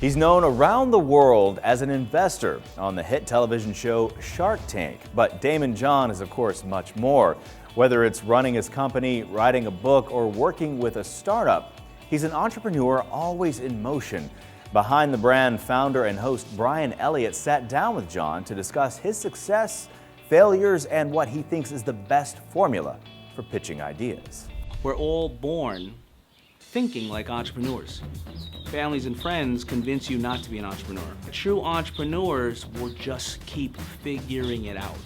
He's known around the world as an investor on the hit television show Shark Tank. But Daymond John is, of course, much more. Whether it's running his company, writing a book, or working with a startup, he's an entrepreneur always in motion. Behind the Brand founder and host Brian Elliott sat down with John to discuss his success, failures, and what he thinks is the best formula for pitching ideas. We're all born thinking like entrepreneurs. Families and friends convince you not to be an entrepreneur. True entrepreneurs will just keep figuring it out.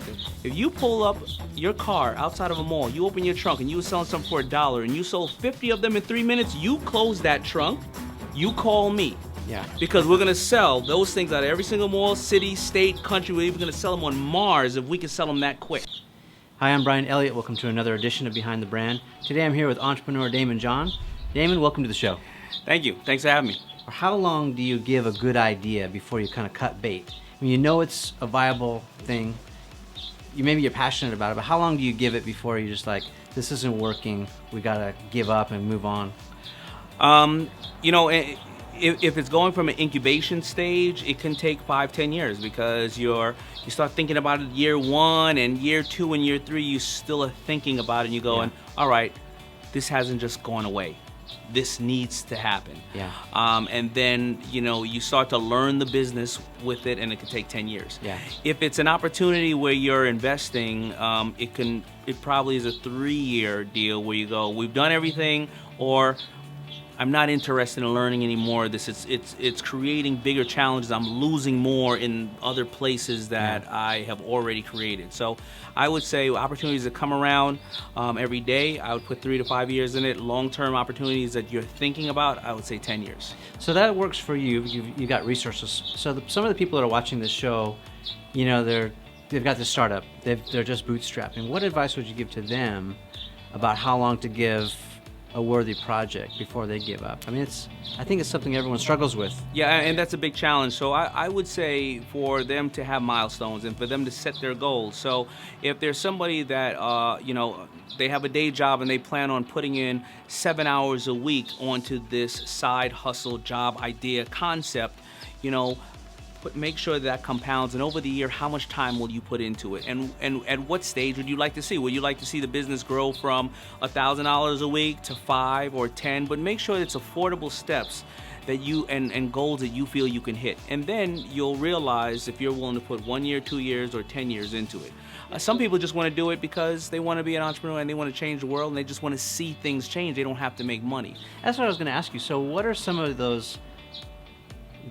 If you pull up your car outside of a mall, you open your trunk and you were selling something for $1 and you sold 50 of them in 3 minutes, you close that trunk, you call me. Yeah. Because we're gonna sell those things out of every single mall, city, state, country. We're even gonna sell them on Mars if we can sell them that quick. Hi, I'm Brian Elliott. Welcome to another edition of Behind the Brand. Today I'm here with entrepreneur Daymond John. Daymond, welcome to the show. Thank you. Thanks for having me. How long do you give a good idea before you kind of cut bait? I mean, you know it's a viable thing. Maybe you're passionate about it, but how long do you give it before you're just like, this isn't working, we gotta give up and move on? If it's going from an incubation stage, it can take 5-10 years because you start thinking about it year 1 and year 2 and year 3, you still are thinking about it and you're going, all right, this hasn't just gone away. This needs to happen. Yeah. And then, you start to learn the business with it and it can take 10 years. Yeah. If it's an opportunity where you're investing, it probably is a 3-year deal where you go, we've done everything, or I'm not interested in learning anymore. It's creating bigger challenges. I'm losing more in other places that I have already created. So I would say opportunities that come around every day, I would put 3 to 5 years in it. Long-term opportunities that you're thinking about, I would say 10 years. So that works for you. You got resources. So some of the people that are watching this show, they've got this startup. They're just bootstrapping. What advice would you give to them about how long to give a worthy project before they give up? I mean, I think it's something everyone struggles with. Yeah, and that's a big challenge. So I would say for them to have milestones and for them to set their goals. So if there's somebody that, they have a day job and they plan on putting in 7 hours a week onto this side hustle job idea concept, make sure that compounds, and over the year, how much time will you put into it, and at what stage would you like to see? Would you like to see the business grow from $1,000 a week to 5 or 10? But make sure it's affordable steps that you and goals that you feel you can hit, and then you'll realize if you're willing to put 1 year, 2 years, or 10 years into it. Some people just want to do it because they want to be an entrepreneur and they want to change the world and they just want to see things change. They don't have to make money. That's what I was going to ask you. So what are some of those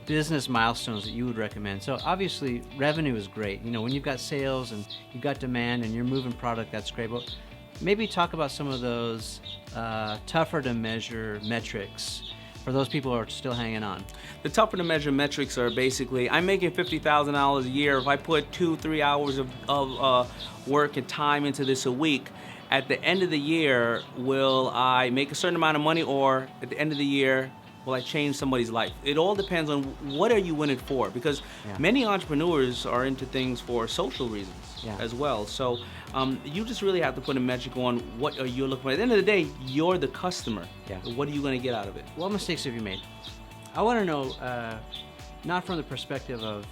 business milestones that you would recommend? So obviously revenue is great. When you've got sales and you've got demand and you're moving product, that's great. But maybe talk about some of those tougher to measure metrics for those people who are still hanging on. The tougher to measure metrics are basically, I'm making $50,000 a year. If I put 2-3 hours of work and time into this a week, at the end of the year, will I make a certain amount of money, or at the end of the year, will I change somebody's life? It all depends on what are you in it for, because many entrepreneurs are into things for social reasons as well. So you just really have to put a metric on what are you looking for. At the end of the day, you're the customer. Yeah. What are you going to get out of it? What mistakes have you made? I want to know, not from the perspective of,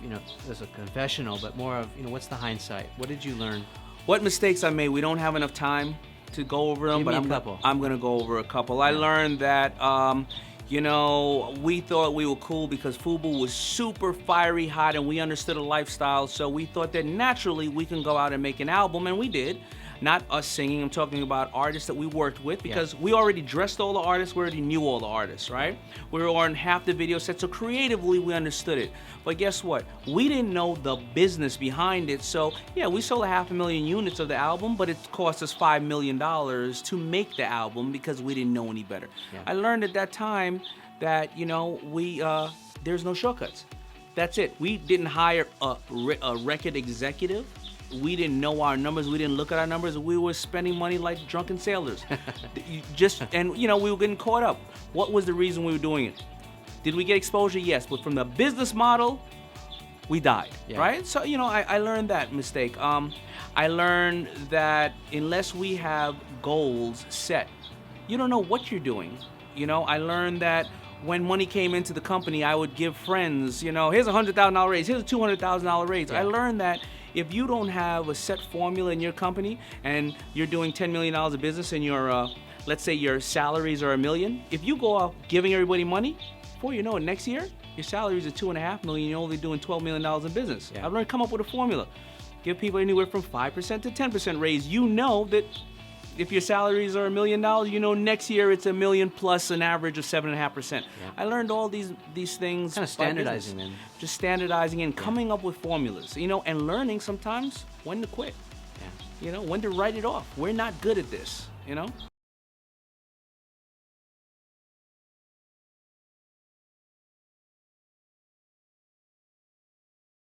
as a confessional, but more of, what's the hindsight? What did you learn? What mistakes I made? We don't have enough time to go over them, but I'm going to go over a couple. I learned that we thought we were cool because FUBU was super fiery hot and we understood a lifestyle, so we thought that naturally we can go out and make an album, and we did. Not us singing, I'm talking about artists that we worked with, because we already dressed all the artists, we already knew all the artists, right? We were on half the video set, so creatively we understood it. But guess what? We didn't know the business behind it, so we sold 500,000 units of the album, but it cost us $5 million to make the album because we didn't know any better. Yeah. I learned at that time that, there's no shortcuts. That's it. We didn't hire a record executive. We didn't know our numbers. We didn't look at our numbers. We were spending money like drunken sailors. We were getting caught up. What was the reason we were doing it? Did we get exposure? Yes. But from the business model, we died, right? So, I learned that mistake. I learned that unless we have goals set, you don't know what you're doing. I learned that when money came into the company, I would give friends, you know, here's a $100,000 raise, here's a $200,000 raise. I learned that if you don't have a set formula in your company and you're doing $10 million of business and your, let's say your salaries are $1 million, if you go out giving everybody money, before you know it, next year, your salaries are $2.5 million, you're only doing $12 million in business. I've learned to come up with a formula. Give people anywhere from 5% to 10% raise. You know that if your salaries are $1 million, you know next year it's $1 million plus an average of 7.5%. I learned all these things. Kind of standardizing them. Just standardizing and coming up with formulas, you know, and learning sometimes when to quit. You know, when to write it off. We're not good at this, you know.